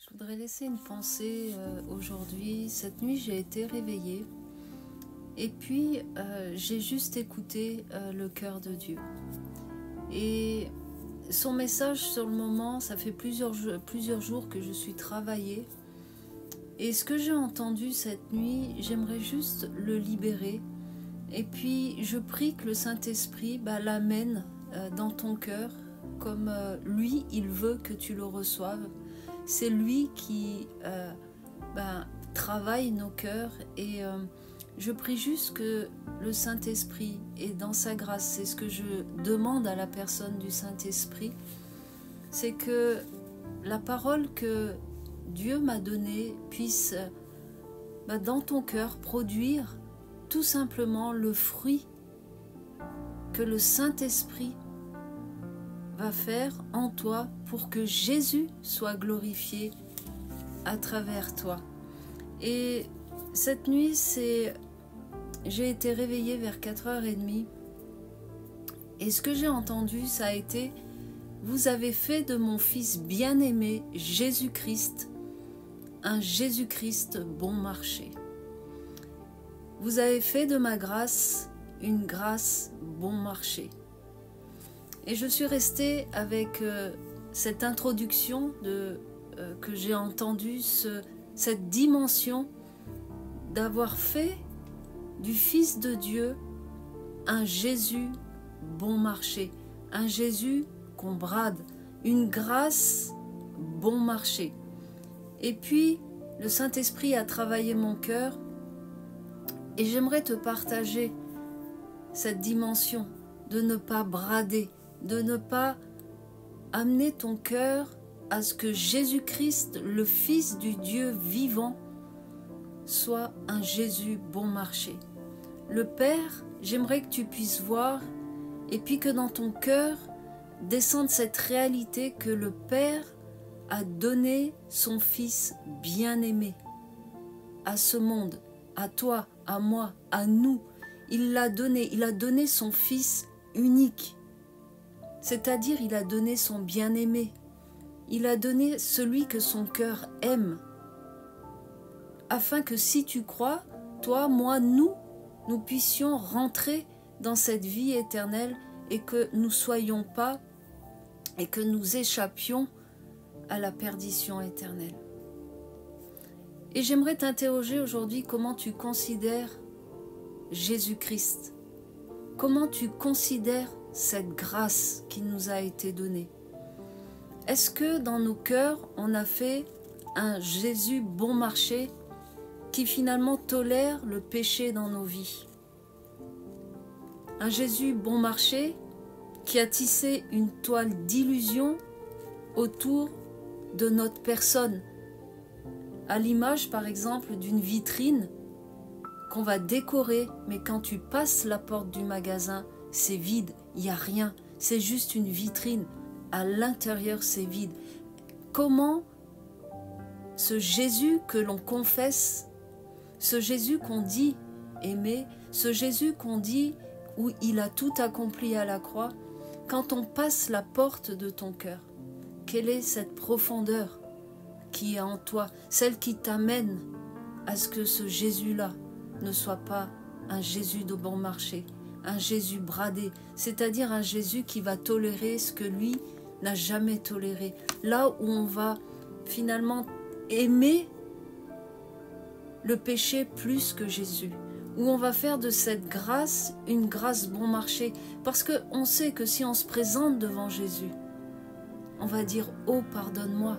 Je voudrais laisser une pensée aujourd'hui. Cette nuit, j'ai été réveillée et puis j'ai juste écouté le cœur de Dieu. Et son message sur le moment, ça fait plusieurs jours que je suis travaillée. Et ce que j'ai entendu cette nuit, j'aimerais juste le libérer. Et puis je prie que le Saint-Esprit l'amène dans ton cœur comme lui, il veut que tu le reçoives. C'est lui qui travaille nos cœurs et je prie juste que le Saint-Esprit est dans sa grâce. C'est ce que je demande à la personne du Saint-Esprit. C'est que la parole que Dieu m'a donnée puisse dans ton cœur produire tout simplement le fruit que le Saint-Esprit va faire en toi pour que Jésus soit glorifié à travers toi. Et cette nuit, j'ai été réveillée vers 4h30 et ce que j'ai entendu, ça a été: vous avez fait de mon fils bien-aimé Jésus-Christ un Jésus-Christ bon marché. Vous avez fait de ma grâce une grâce bon marché. Et je suis restée avec cette introduction que j'ai entendue, cette dimension d'avoir fait du Fils de Dieu un Jésus bon marché, un Jésus qu'on brade, une grâce bon marché. Et puis, le Saint-Esprit a travaillé mon cœur et j'aimerais te partager cette dimension de ne pas brader, de ne pas amener ton cœur à ce que Jésus-Christ, le Fils du Dieu vivant, soit un Jésus bon marché. Le Père, j'aimerais que tu puisses voir et puis que dans ton cœur descende cette réalité que le Père a donné son Fils bien-aimé à ce monde, à toi, à moi, à nous. Il a donné son Fils unique. C'est-à-dire, il a donné son bien-aimé. Il a donné celui que son cœur aime. Afin que si tu crois, toi, moi, nous puissions rentrer dans cette vie éternelle et que nous soyons pas et que nous échappions à la perdition éternelle. Et j'aimerais t'interroger aujourd'hui comment tu considères Jésus-Christ. Comment tu considères cette grâce qui nous a été donnée? Est-ce que dans nos cœurs, on a fait un Jésus bon marché qui finalement tolère le péché dans nos vies? Un Jésus bon marché qui a tissé une toile d'illusion autour de notre personne, à l'image par exemple d'une vitrine qu'on va décorer, mais quand tu passes la porte du magasin, c'est vide, il n'y a rien, c'est juste une vitrine. À l'intérieur, c'est vide. Comment ce Jésus que l'on confesse, ce Jésus qu'on dit aimer, ce Jésus qu'on dit où il a tout accompli à la croix, quand on passe la porte de ton cœur, quelle est cette profondeur qui est en toi, celle qui t'amène à ce que ce Jésus-là ne soit pas un Jésus de bon marché, un Jésus bradé, c'est-à-dire un Jésus qui va tolérer ce que lui n'a jamais toléré. Là où on va finalement aimer le péché plus que Jésus, où on va faire de cette grâce une grâce bon marché, parce qu'on sait que si on se présente devant Jésus, on va dire « Oh, pardonne-moi »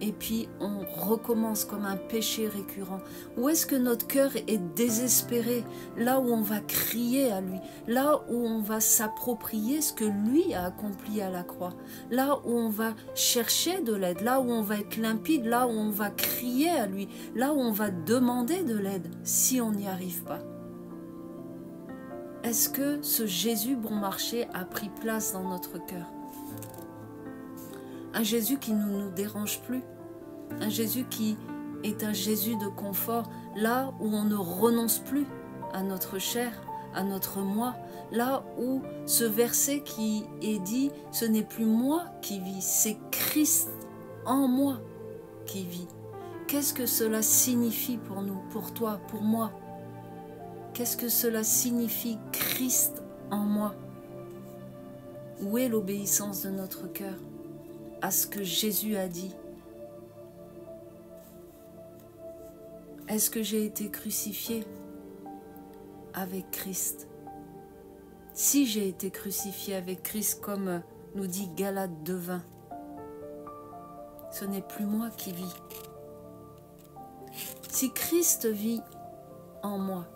et puis on recommence comme un péché récurrent. Où est-ce que notre cœur est désespéré? Là où on va crier à lui, là où on va s'approprier ce que lui a accompli à la croix, là où on va chercher de l'aide, là où on va être limpide, là où on va crier à lui, là où on va demander de l'aide si on n'y arrive pas. Est-ce que ce Jésus bon marché a pris place dans notre cœur? Un Jésus qui ne nous dérange plus, un Jésus qui est un Jésus de confort, là où on ne renonce plus à notre chair, à notre moi, là où ce verset qui est dit, ce n'est plus moi qui vis, c'est Christ en moi. qui vit. Qu'est-ce que cela signifie pour nous, pour toi, pour moi? Qu'est-ce que cela signifie, Christ en moi? Où est l'obéissance de notre cœur à ce que Jésus a dit? Est-ce que j'ai été crucifié avec Christ? Si j'ai été crucifié avec Christ, comme nous dit Galates 2:20, ce n'est plus moi qui vis. Si Christ vit en moi,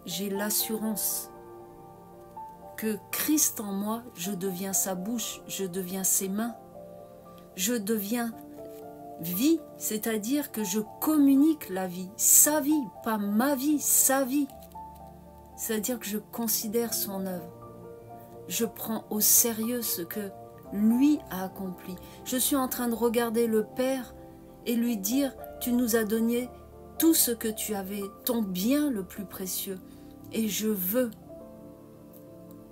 j'ai l'assurance que Christ en moi, je deviens sa bouche, je deviens ses mains, je deviens vie, c'est-à-dire que je communique la vie, sa vie, pas ma vie, sa vie. C'est-à-dire que je considère son œuvre. Je prends au sérieux ce que lui a accompli. Je suis en train de regarder le Père et lui dire, tu nous as donné tout ce que tu avais, ton bien le plus précieux. Et je veux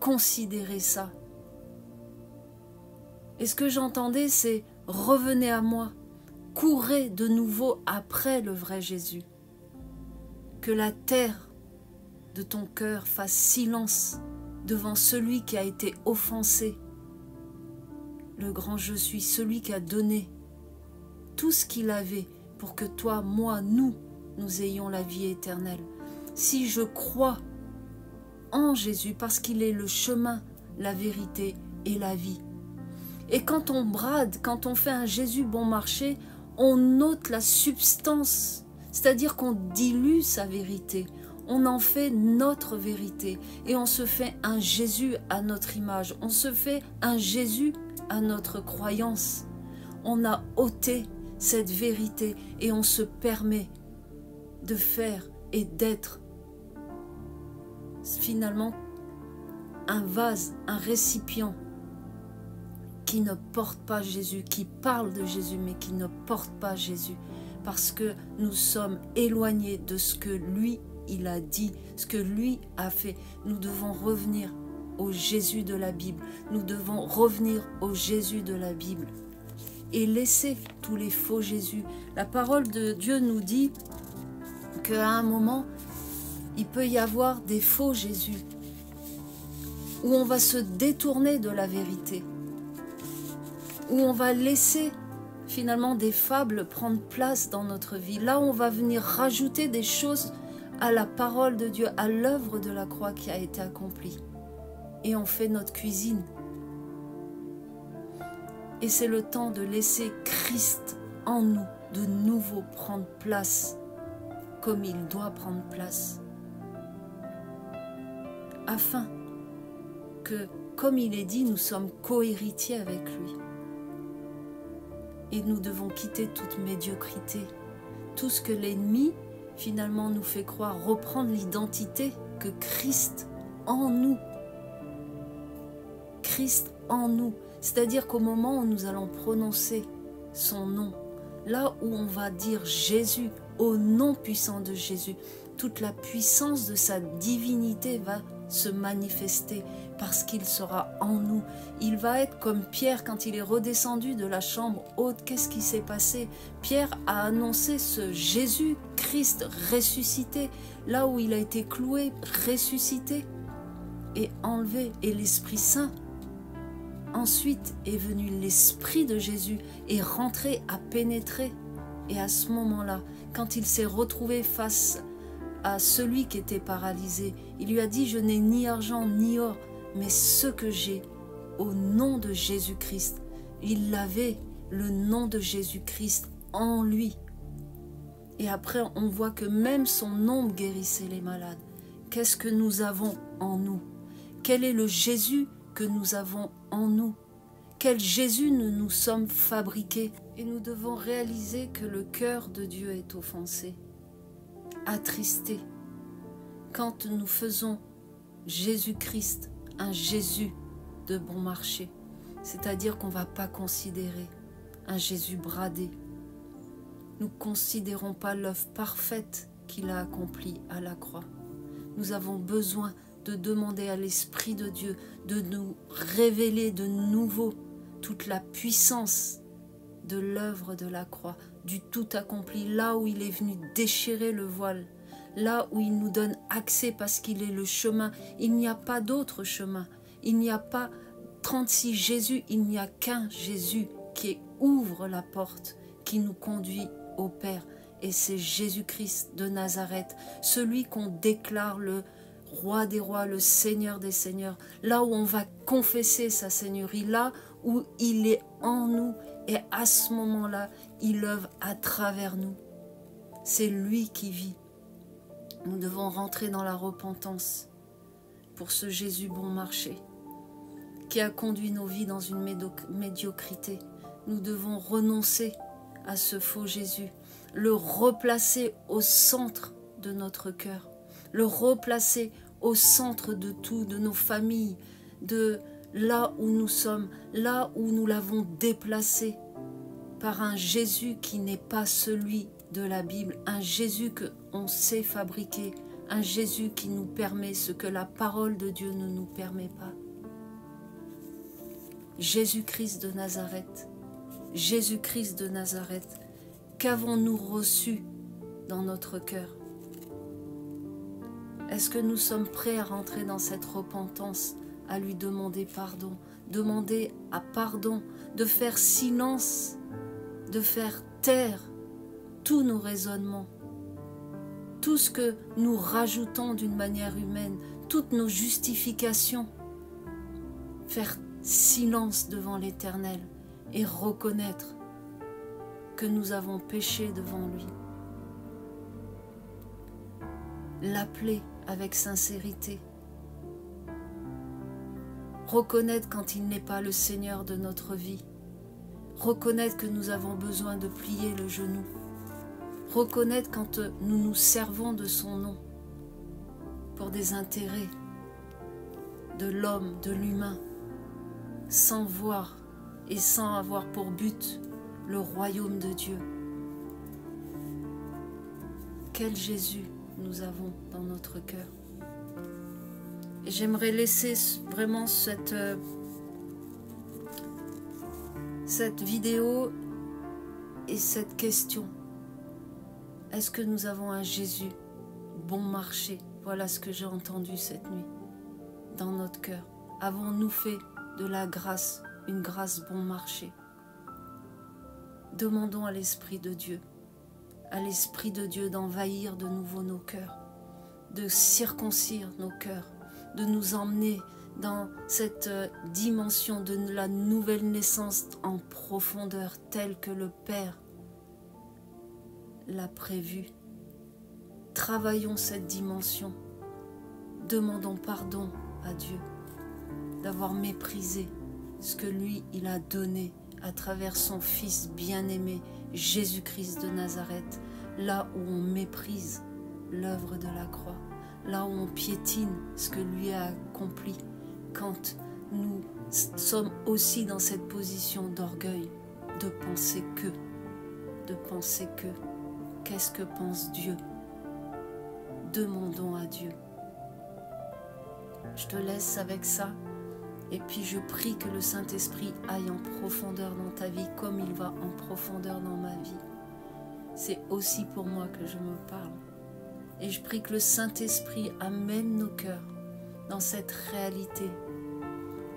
considérer ça. Et ce que j'entendais, c'est revenez à moi, courez de nouveau après le vrai Jésus. Que la terre de ton cœur fasse silence devant celui qui a été offensé. Le grand je suis, celui qui a donné tout ce qu'il avait pour que toi, moi, nous ayons la vie éternelle. Si je crois en Jésus, parce qu'il est le chemin, la vérité et la vie. Et quand on brade, quand on fait un Jésus bon marché, on ôte la substance, c'est-à-dire qu'on dilue sa vérité. On en fait notre vérité et on se fait un Jésus à notre image. On se fait un Jésus à notre croyance. On a ôté cette vérité et on se permet de faire et d'être finalement un vase, un récipient qui ne porte pas Jésus, qui parle de Jésus mais qui ne porte pas Jésus parce que nous sommes éloignés de ce que lui il a dit, ce que lui a fait. Nous devons revenir au Jésus de la Bible. Nous devons revenir au Jésus de la Bible et laisser tous les faux Jésus. La parole de Dieu nous dit qu'à un moment, il peut y avoir des faux Jésus où on va se détourner de la vérité, où on va laisser finalement des fables prendre place dans notre vie. Là, on va venir rajouter des choses à la parole de Dieu, à l'œuvre de la croix qui a été accomplie. Et on fait notre cuisine. Et c'est le temps de laisser Christ en nous, de nouveau prendre place, comme il doit prendre place. Afin que, comme il est dit, nous sommes co-héritiers avec lui. Et nous devons quitter toute médiocrité, tout ce que l'ennemi finalement nous fait croire, reprendre l'identité que Christ en nous. Christ en nous. C'est-à-dire qu'au moment où nous allons prononcer son nom, là où on va dire Jésus, au nom puissant de Jésus, toute la puissance de sa divinité va se manifester parce qu'il sera en nous. Il va être comme Pierre quand il est redescendu de la chambre haute. Qu'est-ce qui s'est passé? Pierre a annoncé ce Jésus-Christ ressuscité, là où il a été cloué, ressuscité et enlevé. Et l'Esprit Saint, ensuite est venu l'Esprit de Jésus et rentré, a pénétré. Et à ce moment-là, quand il s'est retrouvé face à celui qui était paralysé, il lui a dit, je n'ai ni argent ni or, mais ce que j'ai, au nom de Jésus-Christ. Il avait le nom de Jésus-Christ en lui. Et après, on voit que même son nom guérissait les malades. Qu'est-ce que nous avons en nous? Quel est le Jésus que nous avons en nous? Quel Jésus nous sommes fabriqués? Et nous devons réaliser que le cœur de Dieu est offensé, attristé, quand nous faisons Jésus-Christ un Jésus de bon marché. C'est-à-dire qu'on ne va pas considérer un Jésus bradé. Nous ne considérons pas l'œuvre parfaite qu'il a accomplie à la croix. Nous avons besoin de demander à l'Esprit de Dieu de nous révéler de nouveau toute la puissance de l'œuvre de la croix, du tout accompli, là où il est venu déchirer le voile, là où il nous donne accès parce qu'il est le chemin. Il n'y a pas d'autre chemin. Il n'y a pas 36 Jésus, il n'y a qu'un Jésus qui ouvre la porte, qui nous conduit au Père. Et c'est Jésus-Christ de Nazareth, celui qu'on déclare le Roi des rois, le Seigneur des seigneurs, là où on va confesser sa Seigneurie, là où il est en nous, et à ce moment-là, il œuvre à travers nous. C'est lui qui vit. Nous devons rentrer dans la repentance pour ce Jésus bon marché qui a conduit nos vies dans une médiocrité. Nous devons renoncer à ce faux Jésus, le replacer au centre de notre cœur, le replacer au centre de tout, de nos familles, de là où nous sommes, là où nous l'avons déplacé par un Jésus qui n'est pas celui de la Bible, un Jésus qu'on sait fabriquer, un Jésus qui nous permet ce que la parole de Dieu ne nous permet pas. Jésus-Christ de Nazareth, Jésus-Christ de Nazareth, qu'avons-nous reçu dans notre cœur? Est-ce que nous sommes prêts à rentrer dans cette repentance, à lui demander pardon, demander à pardon, de faire silence, de faire taire tous nos raisonnements, tout ce que nous rajoutons d'une manière humaine, toutes nos justifications, faire silence devant l'Éternel et reconnaître que nous avons péché devant lui. L'appeler avec sincérité. Reconnaître quand il n'est pas le Seigneur de notre vie. Reconnaître que nous avons besoin de plier le genou. Reconnaître quand nous nous servons de son nom pour des intérêts de l'homme, de l'humain, sans voir et sans avoir pour but le royaume de Dieu. Quel Jésus nous avons dans notre cœur. Et j'aimerais laisser vraiment cette vidéo et cette question. Est-ce que nous avons un Jésus bon marché? Voilà ce que j'ai entendu cette nuit dans notre cœur. Avons-nous fait de la grâce une grâce bon marché? Demandons à l'Esprit de Dieu d'envahir de nouveau nos cœurs, de circoncire nos cœurs, de nous emmener dans cette dimension de la nouvelle naissance en profondeur, telle que le Père l'a prévu. Travaillons cette dimension. Demandons pardon à Dieu d'avoir méprisé ce que lui, il a donné à travers son Fils bien-aimé, Jésus-Christ de Nazareth, là où on méprise l'œuvre de la croix, là où on piétine ce que lui a accompli, quand nous sommes aussi dans cette position d'orgueil, de penser que, qu'est-ce que pense Dieu? Demandons à Dieu. Je te laisse avec ça. Et puis je prie que le Saint-Esprit aille en profondeur dans ta vie comme il va en profondeur dans ma vie. C'est aussi pour moi que je me parle. Et je prie que le Saint-Esprit amène nos cœurs dans cette réalité.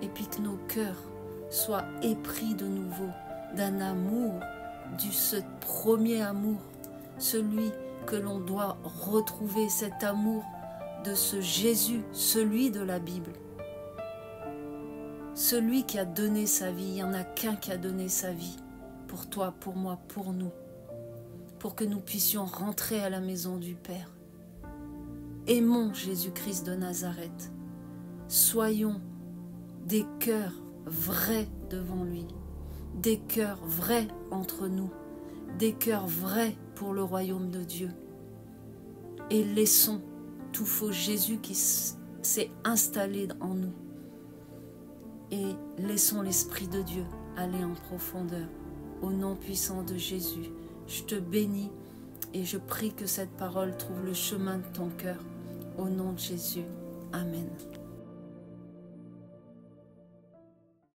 Et puis que nos cœurs soient épris de nouveau d'un amour, ce premier amour, celui que l'on doit retrouver, cet amour de ce Jésus, celui de la Bible. Celui qui a donné sa vie, il n'y en a qu'un qui a donné sa vie, pour toi, pour moi, pour nous, pour que nous puissions rentrer à la maison du Père. Aimons Jésus-Christ de Nazareth. Soyons des cœurs vrais devant lui, des cœurs vrais entre nous, des cœurs vrais pour le royaume de Dieu. Et laissons tout faux Jésus qui s'est installé en nous. Et laissons l'Esprit de Dieu aller en profondeur. Au nom puissant de Jésus, je te bénis et je prie que cette parole trouve le chemin de ton cœur. Au nom de Jésus, Amen.